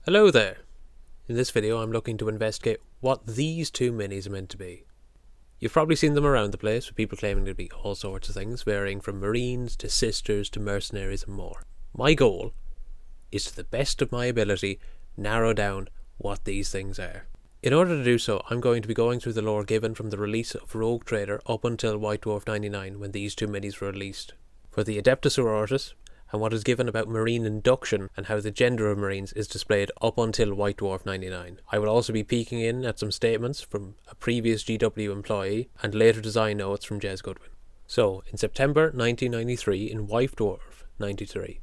Hello there! In this video I'm looking to investigate what these two minis are meant to be. You've probably seen them around the place with people claiming to be all sorts of things, varying from Marines to Sisters to Mercenaries and more. My goal is to the best of my ability narrow down what these things are. In order to do so, I'm going to be going through the lore given from the release of Rogue Trader up until White Dwarf 99 when these two minis were released. For the Adepta Sororitas, and what is given about Marine induction and how the gender of Marines is displayed up until White Dwarf 99. I will also be peeking in at some statements from a previous GW employee and later design notes from Jez Goodwin. So, in September 1993 in White Dwarf 93,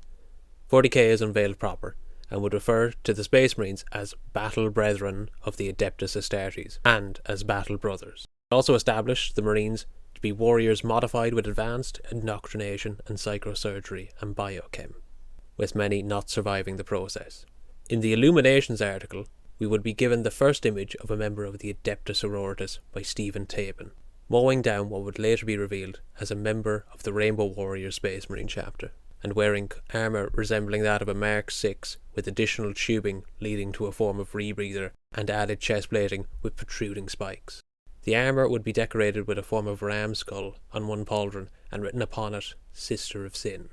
40k is unveiled proper and would refer to the Space Marines as Battle Brethren of the Adepta Astartes and as Battle Brothers. It also established the Marines to be warriors modified with advanced indoctrination and psychosurgery and biochem, with many not surviving the process. In the Illuminations article, we would be given the first image of a member of the Adepta Sororitas by Stephen Tabin, mowing down what would later be revealed as a member of the Rainbow Warrior Space Marine chapter, and wearing armour resembling that of a Mark VI with additional tubing leading to a form of rebreather and added chest plating with protruding spikes. The armour would be decorated with a form of ram skull on one pauldron and written upon it, Sister of Sin.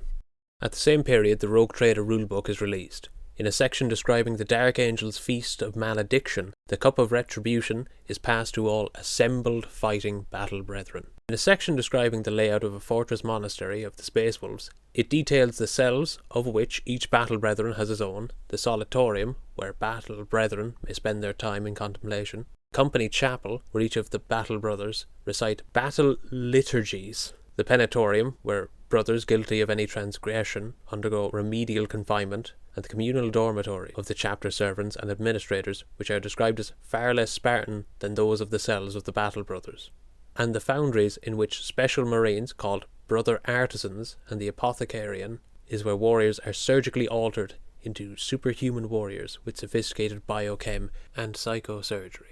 At the same period, the Rogue Trader rulebook is released. In a section describing the Dark Angel's Feast of Malediction, the Cup of Retribution is passed to all assembled fighting battle brethren. In a section describing the layout of a fortress monastery of the Space Wolves, it details the cells, of which each battle brethren has his own, the Solitorium, where battle brethren may spend their time in contemplation, Company Chapel, where each of the battle brothers recite battle liturgies, the Penatorium, where brothers guilty of any transgression undergo remedial confinement, and the communal dormitory of the chapter servants and administrators, which are described as far less Spartan than those of the cells of the battle brothers, and the foundries in which special marines called brother artisans and the apothecarian is where warriors are surgically altered into superhuman warriors with sophisticated biochem and psychosurgery.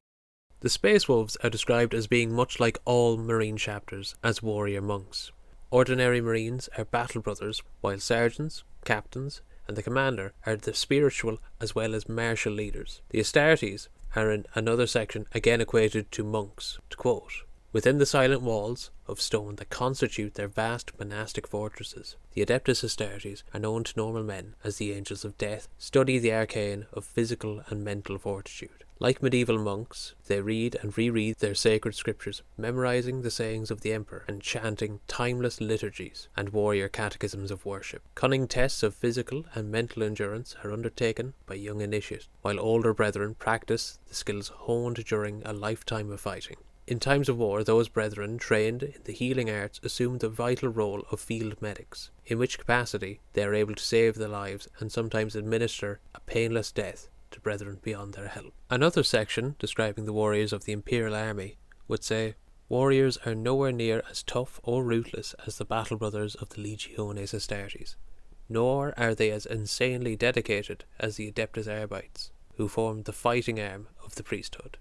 The Space Wolves are described as being much like all Marine chapters as warrior monks. Ordinary Marines are battle brothers, while sergeants, captains, and the commander are the spiritual as well as martial leaders. The Astartes are in another section again equated to monks. To quote, "Within the silent walls of stone that constitute their vast monastic fortresses, the Adeptus Astartes are known to normal men as the Angels of Death, study the arcane of physical and mental fortitude. Like medieval monks, they read and reread their sacred scriptures, memorizing the sayings of the Emperor and chanting timeless liturgies and warrior catechisms of worship. Cunning tests of physical and mental endurance are undertaken by young initiates, while older brethren practice the skills honed during a lifetime of fighting. In times of war, those brethren trained in the healing arts assume the vital role of field medics, in which capacity they are able to save the lives and sometimes administer a painless death to brethren beyond their help." Another section describing the warriors of the Imperial Army would say, "Warriors are nowhere near as tough or ruthless as the battle brothers of the Legiones Astartes, nor are they as insanely dedicated as the Adeptus Arbites, who form the fighting arm of the priesthood."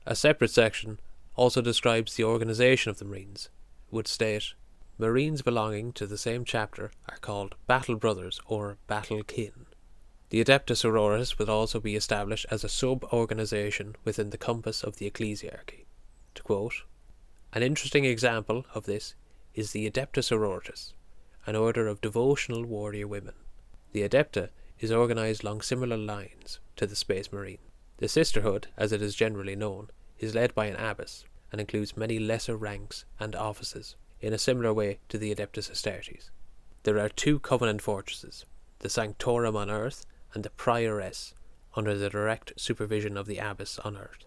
A separate section also describes the organisation of the Marines. It would state, "Marines belonging to the same chapter are called Battle Brothers or Battle Kin." The Adepta Sororitas would also be established as a sub-organisation within the compass of the ecclesiarchy. To quote, "An interesting example of this is the Adepta Sororitas, an order of devotional warrior women. The Adepta is organised along similar lines to the Space Marine. The Sisterhood, as it is generally known, is led by an abbess and includes many lesser ranks and offices in a similar way to the Adeptus Astartes. There are two covenant fortresses, the Sanctorum on Earth and the Prioress, under the direct supervision of the abbess on Earth.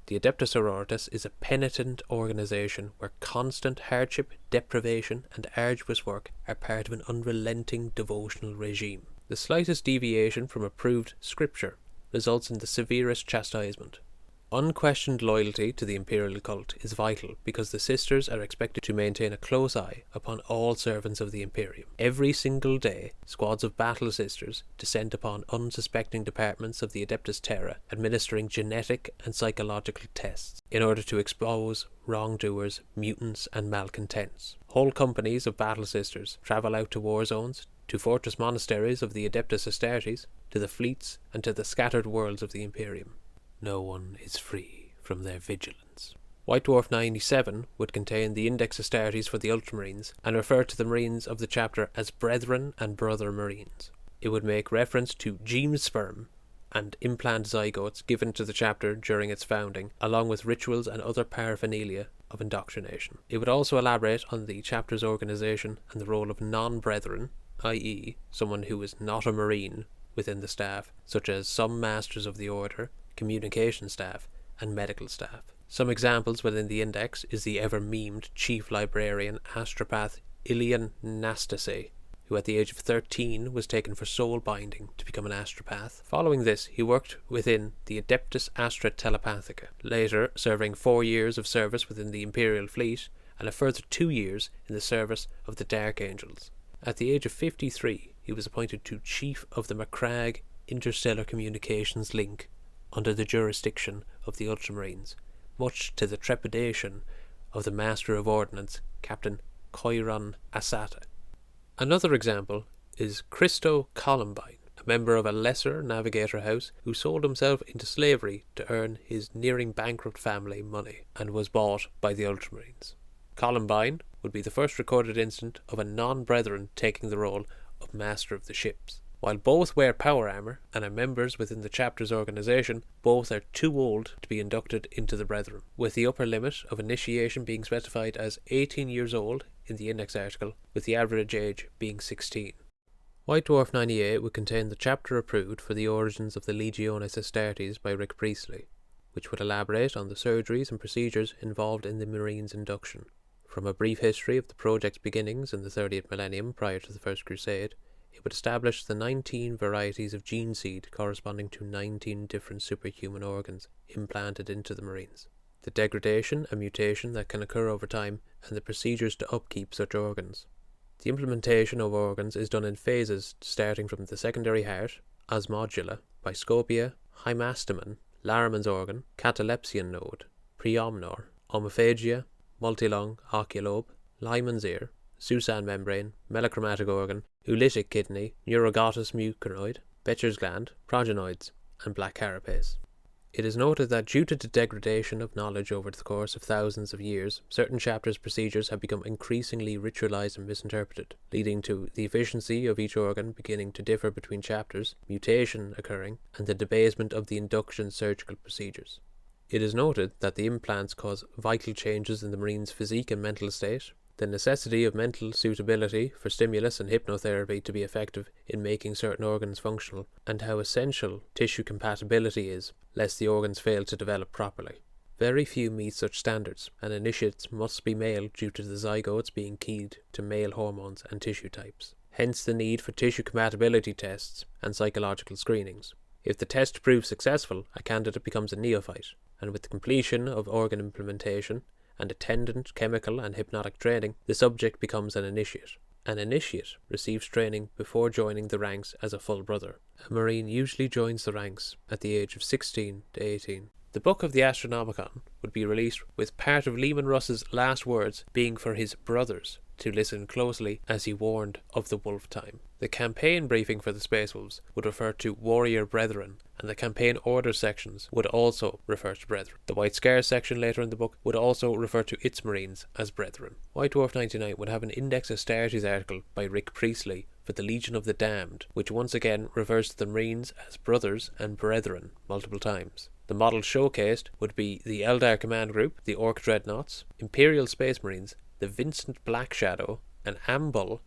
The Adepta Sororitas is a penitent organisation where constant hardship, deprivation and arduous work are part of an unrelenting devotional regime. The slightest deviation from approved scripture results in the severest chastisement. Unquestioned loyalty to the imperial cult is vital because the sisters are expected to maintain a close eye upon all servants of the Imperium. Every single day, squads of battle sisters descend upon unsuspecting departments of the Adeptus Terra, administering genetic and psychological tests in order to expose wrongdoers, mutants and malcontents. Whole companies of battle sisters travel out to war zones to fortress monasteries of the Adepta Sororitas, to the fleets, and to the scattered worlds of the Imperium. No one is free from their vigilance. White Dwarf 97 would contain the Index Astartes for the Ultramarines, and refer to the Marines of the chapter as Brethren and Brother Marines. It would make reference to gene sperm and implant zygotes given to the chapter during its founding, along with rituals and other paraphernalia of indoctrination. It would also elaborate on the chapter's organisation and the role of non-brethren, i.e. someone who is not a Marine, within the staff, such as some Masters of the Order, communication staff, and medical staff. Some examples within the index is the ever-memed Chief Librarian Astropath Ilian Nastase, who at the age of 13 was taken for soul binding to become an astropath. Following this, he worked within the Adeptus Astra Telepathica, later serving 4 years of service within the Imperial Fleet and a further 2 years in the service of the Dark Angels. At the age of 53, he was appointed to Chief of the Macragge Interstellar Communications Link under the jurisdiction of the Ultramarines, much to the trepidation of the Master of Ordnance, Captain Koiron Asata. Another example is Christo Columbine, a member of a lesser navigator house who sold himself into slavery to earn his nearing bankrupt family money, and was bought by the Ultramarines. Columbine would be the first recorded instance of a non-brethren taking the role of Master of the Ships. While both wear power armour and are members within the chapter's organisation, both are too old to be inducted into the Brethren, with the upper limit of initiation being specified as 18 years old in the index article, with the average age being 16. White Dwarf 98 would contain the chapter approved for the origins of the Legiones Astartes by Rick Priestley, which would elaborate on the surgeries and procedures involved in the Marines' induction. From a brief history of the project's beginnings in the 30th millennium prior to the First Crusade, it would establish the 19 varieties of gene seed corresponding to 19 different superhuman organs implanted into the Marines, the degradation and mutation that can occur over time, and the procedures to upkeep such organs. The implementation of organs is done in phases, starting from the secondary heart, osmodula, biskopia, hymastamen, Larraman's organ, catalepsian node, preomnor, omophagia, multilung, oculobe, Lyman's ear, Susan membrane, melochromatic organ, oolitic kidney, neuroglottis muconoid, Becher's gland, progenoids, and black carapace. It is noted that due to the degradation of knowledge over the course of thousands of years, certain chapters' procedures have become increasingly ritualized and misinterpreted, leading to the efficiency of each organ beginning to differ between chapters, mutation occurring, and the debasement of the induction surgical procedures. It is noted that the implants cause vital changes in the Marine's physique and mental state, the necessity of mental suitability for stimulus and hypnotherapy to be effective in making certain organs functional, and how essential tissue compatibility is, lest the organs fail to develop properly. Very few meet such standards, and initiates must be male due to the zygotes being keyed to male hormones and tissue types. Hence the need for tissue compatibility tests and psychological screenings. If the test proves successful, a candidate becomes a neophyte, and with the completion of organ implementation and attendant chemical and hypnotic training, the subject becomes an initiate. An initiate receives training before joining the ranks as a full brother. A Marine usually joins the ranks at the age of 16 to 18. The Book of the Astronomicon would be released, with part of Lehman Russ's last words being for his brothers to listen closely as he warned of the wolf time. The campaign briefing for the Space Wolves would refer to warrior brethren, and the campaign order sections would also refer to brethren. The White Scars section later in the book would also refer to its Marines as brethren. White Dwarf 99 would have an Index Astartes article by Rick Priestley for the Legion of the Damned, which once again refers to the Marines as brothers and brethren multiple times. The models showcased would be the Eldar Command Group, the Orc Dreadnoughts, Imperial Space Marines, the Vincent Black Shadow, an Ambul,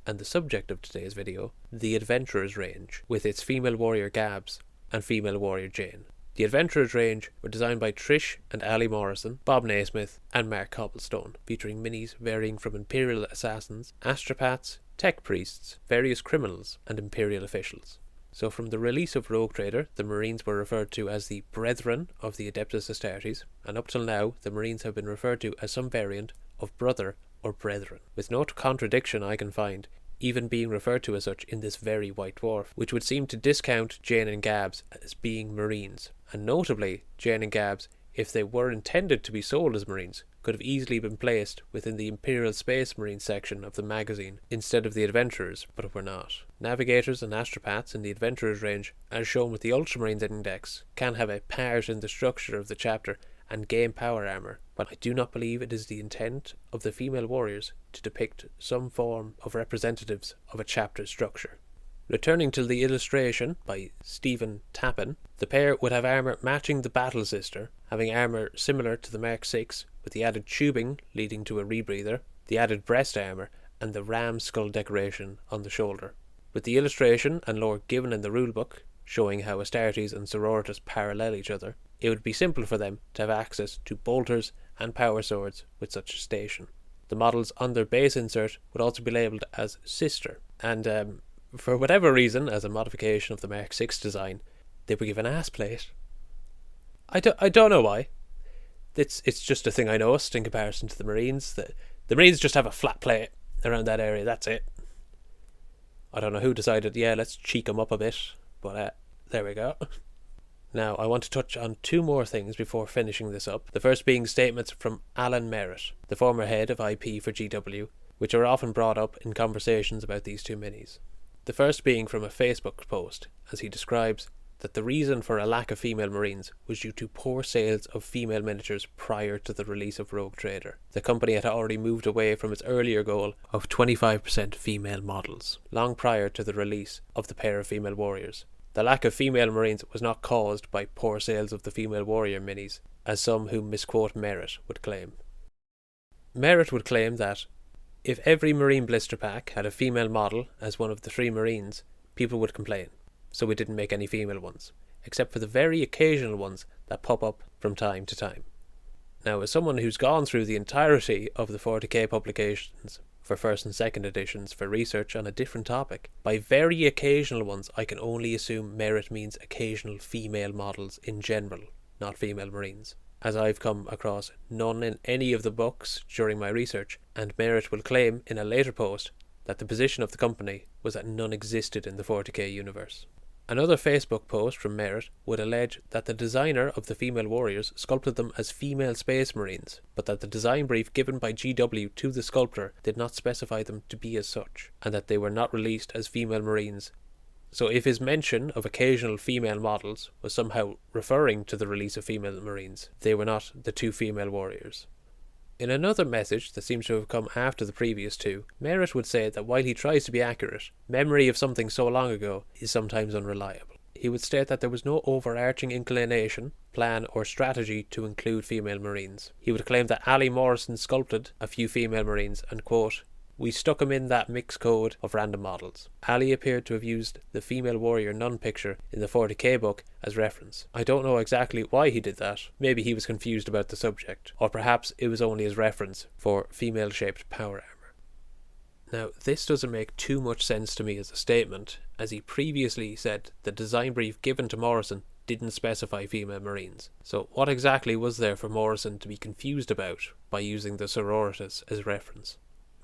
and the subject of today's video, the Adventurers range, with its female warrior Gabs and female warrior Jayne. The Adventurers range were designed by Trish and Ali Morrison, Bob Naismith, and Mark Cobblestone, featuring minis varying from Imperial assassins, astropaths, tech priests, various criminals, and Imperial officials. So from the release of Rogue Trader, the Marines were referred to as the Brethren of the Adepta Sororitas, and up till now, the Marines have been referred to as some variant of brother or brethren, with no contradiction I can find, even being referred to as such in this very White Dwarf, which would seem to discount Jayne and Gabs as being Marines, and notably Jayne and Gabs, if they were intended to be sold as Marines, could have easily been placed within the Imperial Space Marine section of the magazine instead of the Adventurers, but were not. Navigators and astropaths in the Adventurers range, as shown with the Ultramarines index, can have a part in the structure of the chapter and gain power armour, but I do not believe it is the intent of the female warriors to depict some form of representatives of a chapter structure. Returning to the illustration by Stephen Tappan, the pair would have armour matching the Battle Sister, having armour similar to the Mark VI, with the added tubing leading to a rebreather, the added breast armour, and the ram skull decoration on the shoulder. With the illustration and lore given in the rulebook, showing how Astartes and Sororitas parallel each other, it would be simple for them to have access to bolters and power swords with such a station. The models on their base insert would also be labelled as Sister, and for whatever reason, as a modification of the Mark VI design, they were given ass plate. I don't know why. It's just a thing I noticed in comparison to the Marines. The Marines just have a flat plate around that area, that's it. I don't know who decided, let's cheek them up a bit, but there we go. Now, I want to touch on two more things before finishing this up. The first being statements from Alan Merrett, the former head of IP for GW, which are often brought up in conversations about these two minis. The first being from a Facebook post, as he describes that the reason for a lack of female Marines was due to poor sales of female miniatures prior to the release of Rogue Trader. The company had already moved away from its earlier goal of 25% female models, long prior to the release of the pair of female warriors. The lack of female Marines was not caused by poor sales of the female warrior minis, as some who misquote Merrett would claim. Merrett would claim that if every Marine blister pack had a female model as one of the 3 Marines, people would complain, so we didn't make any female ones, except for the very occasional ones that pop up from time to time. Now, as someone who's gone through the entirety of the 40k publications for 1st and 2nd editions for research on a different topic, by very occasional ones I can only assume Merrett means occasional female models in general, not female Marines, as I've come across none in any of the books during my research, and Merrett will claim in a later post that the position of the company was that none existed in the 40k universe. Another Facebook post from Merrett would allege that the designer of the female warriors sculpted them as female space marines, but that the design brief given by GW to the sculptor did not specify them to be as such, and that they were not released as female marines. So if his mention of occasional female models was somehow referring to the release of female marines, they were not the 2 female warriors. In another message that seems to have come after the previous 2, Merrett would say that while he tries to be accurate, memory of something so long ago is sometimes unreliable. He would state that there was no overarching inclination, plan or strategy to include female marines. He would claim that Ali Morrison sculpted a few female marines and, quote, "We stuck him in that mix code of random models." Ali appeared to have used the female warrior nun picture in the 40k book as reference. I don't know exactly why he did that. Maybe he was confused about the subject, or perhaps it was only as reference for female shaped power armour. Now, this doesn't make too much sense to me as a statement, as he previously said the design brief given to Morrison didn't specify female marines. So what exactly was there for Morrison to be confused about by using the Sororitas as reference?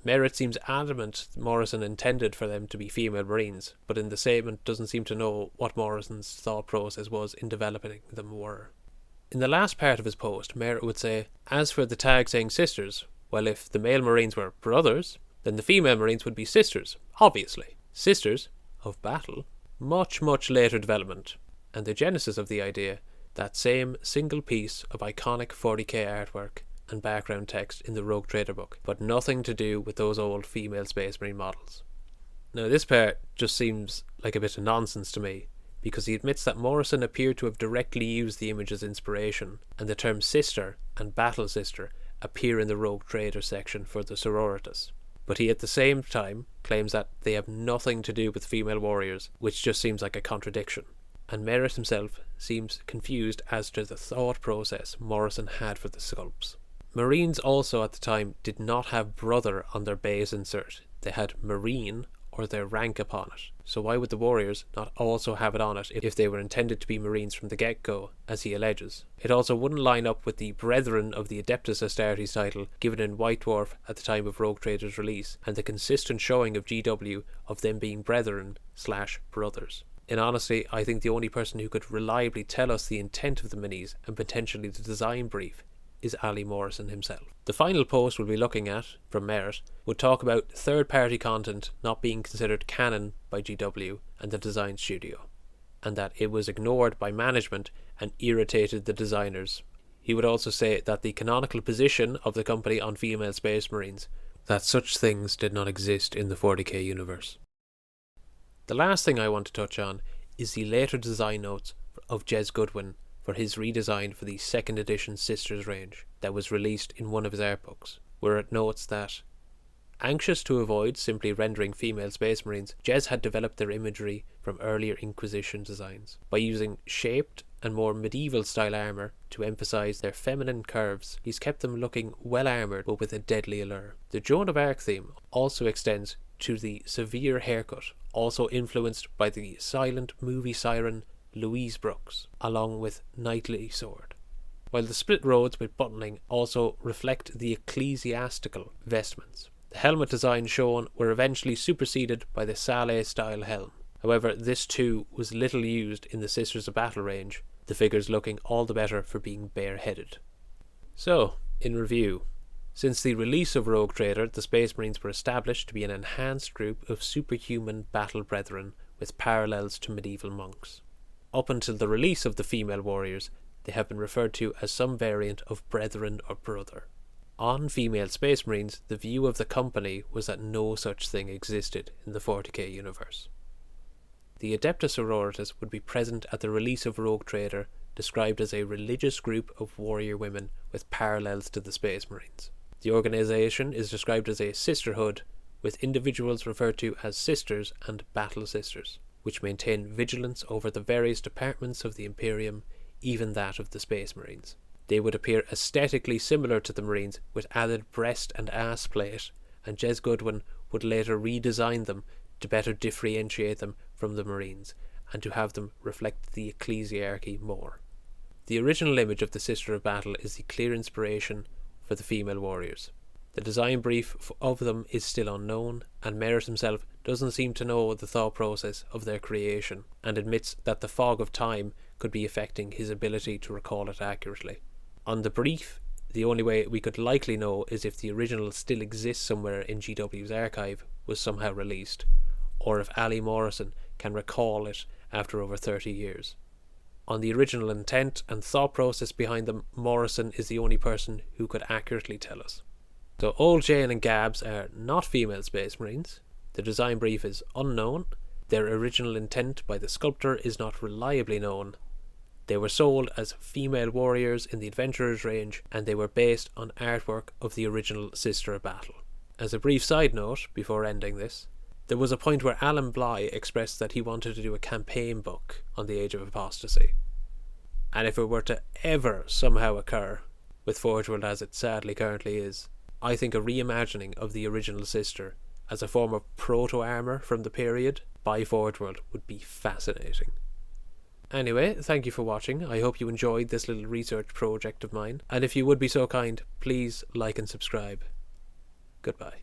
Merrett seems adamant Morrison intended for them to be female marines, but in the statement doesn't seem to know what Morrison's thought process was in developing them were. In the last part of his post, Merrett would say, as for the tag saying sisters, well, if the male marines were brothers, then the female marines would be sisters, obviously. Sisters of battle, much later development, and the genesis of the idea, that same single piece of iconic 40k artwork and background text in the Rogue Trader book, but nothing to do with those old female Space Marine models. Now, this part just seems like a bit of nonsense to me, because he admits that Morrison appeared to have directly used the image as inspiration, and the term sister and battle sister appear in the Rogue Trader section for the Sororitas. But he at the same time claims that they have nothing to do with female warriors, which just seems like a contradiction. And Merrett himself seems confused as to the thought process Morrison had for the sculpts. Marines also at the time did not have brother on their base insert. They had Marine or their rank upon it. So why would the warriors not also have it on it if they were intended to be Marines from the get-go, as he alleges? It also wouldn't line up with the Brethren of the Adepta Sororitas title given in White Dwarf at the time of Rogue Trader's release, and the consistent showing of GW of them being Brethren/brothers. In honesty, I think the only person who could reliably tell us the intent of the minis and potentially the design brief is Ali Morrison himself. The final post we'll be looking at, from Merrett, would talk about third-party content not being considered canon by GW and the design studio, and that it was ignored by management and irritated the designers. He would also say that the canonical position of the company on female Space Marines, that such things did not exist in the 40k universe. The last thing I want to touch on is the later design notes of Jez Goodwin for his redesign for the 2nd edition Sisters range that was released in one of his art books, where it notes that, anxious to avoid simply rendering female Space Marines, Jez had developed their imagery from earlier Inquisition designs. By using shaped and more medieval style armour to emphasise their feminine curves, he's kept them looking well armoured but with a deadly allure. The Joan of Arc theme also extends to the severe haircut, also influenced by the silent movie siren Louise Brooks, along with knightly sword. While the split roads with buttoning also reflect the ecclesiastical vestments. The helmet designs shown were eventually superseded by the Saleh style helm. However, this too was little used in the Sisters of Battle range, the figures looking all the better for being bareheaded. So, in review, since the release of Rogue Trader, the Space Marines were established to be an enhanced group of superhuman battle brethren with parallels to medieval monks. Up until the release of the female warriors, they have been referred to as some variant of brethren or brother. On female Space Marines, the view of the company was that no such thing existed in the 40k universe. The Adepta Sororitas would be present at the release of Rogue Trader, described as a religious group of warrior women with parallels to the Space Marines. The organisation is described as a sisterhood, with individuals referred to as sisters and battle sisters, which maintain vigilance over the various departments of the Imperium, even that of the Space Marines. They would appear aesthetically similar to the Marines, with added breast and ass plate, and Jez Goodwin would later redesign them to better differentiate them from the Marines, and to have them reflect the ecclesiarchy more. The original image of the Sister of Battle is the clear inspiration for the female warriors. The design brief of them is still unknown, and Merrett himself doesn't seem to know the thought process of their creation, and admits that the fog of time could be affecting his ability to recall it accurately. On the brief, the only way we could likely know is if the original still exists somewhere in GW's archive, was somehow released, or if Ali Morrison can recall it after over 30 years. On the original intent and thought process behind them, Morrison is the only person who could accurately tell us. So old Jayne and Gabs are not female Space Marines, the design brief is unknown, their original intent by the sculptor is not reliably known. They were sold as female warriors in the Adventurers range, and they were based on artwork of the original Sister of Battle. As a brief side note, before ending this, there was a point where Alan Bly expressed that he wanted to do a campaign book on the Age of Apostasy. And if it were to ever somehow occur, with Forge World as it sadly currently is, I think a reimagining of the original Sister as a form of proto-armour from the period by Forge World would be fascinating. Anyway, thank you for watching. I hope you enjoyed this little research project of mine, and if you would be so kind, please like and subscribe. Goodbye.